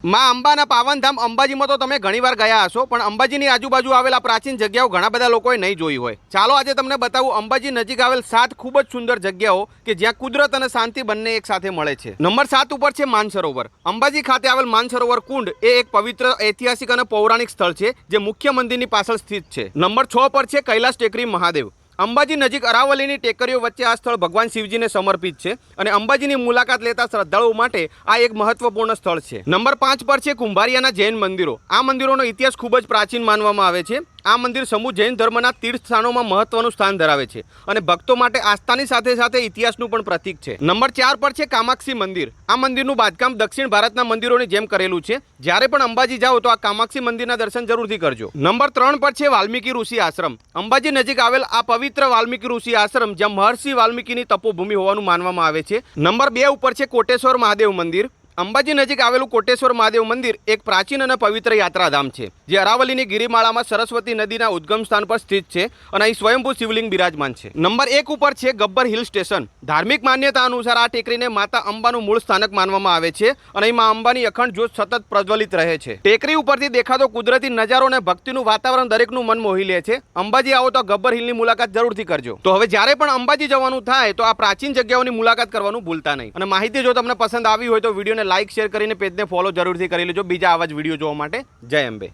માં અંબાના પાવનધામ અંબાજીમાં તો તમે ઘણીવાર ગયા હશો, પણ અંબાજીની આજુબાજુ આવેલા પ્રાચીન જગ્યાઓ ઘણા બધા લોકોએ નહીં જોઈ હોય. ચાલો આજે તમને બતાવું અંબાજી નજીક આવેલ 7 ખૂબ જ સુંદર જગ્યાઓ કે જ્યાં કુદરત અને શાંતિ બંને એક સાથે મળે છે. નંબર 7 ઉપર છે માનસરોવર. અંબાજી ખાતે આવેલ માનસરોવર કુંડ એ એક પવિત્ર, ઐતિહાસિક અને પૌરાણિક સ્થળ છે જે મુખ્ય મંદિરની પાછળ સ્થિત છે. નંબર 6 પર છે કૈલાસ ટેકરી મહાદેવ. અંબાજી નજીક અરાવલીની ટેકરીઓ વચ્ચે આ સ્થળ ભગવાન શિવજીને સમર્પિત છે અને અંબાજીની મુલાકાત લેતા શ્રદ્ધાળુઓ માટે આ એક મહત્વપૂર્ણ સ્થળ છે. નંબર 5 પર છે કુંભારિયાના જૈન મંદિરો. આ મંદિરોનો ઇતિહાસ ખૂબ જ પ્રાચીન માનવામાં આવે છે. આ મંદિર સમૂહ જૈન ધર્મના તીર્થ સ્થાનોમાં મહત્વનું સ્થાન ધરાવે છે અને ભક્તો માટે આસ્થાની સાથે સાથે ઇતિહાસનું પણ પ્રતીક છે. નંબર 4 પર છે કામાક્ષી મંદિર. આ મંદિરનું બાંધકામ દક્ષિણ ભારતના મંદિરોની જેમ કરેલું છે. જ્યારે પણ અંબાજી જાઓ તો આ કામાક્ષી મંદિરના દર્શન જરૂરથી કરજો. નંબર 3 પર છે વાલ્મીકી ઋષિ આશ્રમ. અંબાજી નજીક આવેલ આ પવિત્ર વાલ્મીકી ઋષિ આશ્રમ જ્યાં મહર્ષિ વાલ્મીકીની તપોભૂમિ હોવાનું માનવામાં આવે છે. નંબર 2 ઉપર છે કોટેશ્વર મહાદેવ મંદિર. અંબાજી નજીક આવેલું કોટેશ્વર મહાદેવ મંદિર એક પ્રાચીન અને પવિત્ર યાત્રાધામ છે જે અરાવલીની ગિરિમાળામાં સરસ્વતી નદીના ઉદ્ગમ સ્થાન પર સ્થિત છે અને અહીં સ્વયંભૂ શિવલિંગ બિરાજમાન છે. નંબર 1 ઉપર છે ગબ્બર હિલ સ્ટેશન. ધાર્મિક માન્યતા અનુસાર આ ટેકરીને માતા અંબાનું મૂળ સ્થાનક માનવામાં આવે છે અને અહીં માં અંબાની અખંડ જ્યોત સતત પ્રજ્વલિત રહે છે. ટેકરી ઉપરથી દેખાતો કુદરતી નજારો અને ભક્તિનું વાતાવરણ દરેકનું મન મોહી લે છે. અંબાજી આવો તો ગબ્બર હિલની મુલાકાત જરૂરથી કરજો. તો હવે જ્યારે પણ અંબાજી જવાનું થાય તો આ પ્રાચીન જગ્યાઓની મુલાકાત કરવાનું ભૂલતા નહીં. અને માહિતી જો તમને પસંદ આવી હોય તો વિડીયોને લાઇક શેર કરીને પેજને ફોલો જરૂરથી કરી લેજો બીજા આવા જ વિડીયો જોવા માટે. જય અંબે.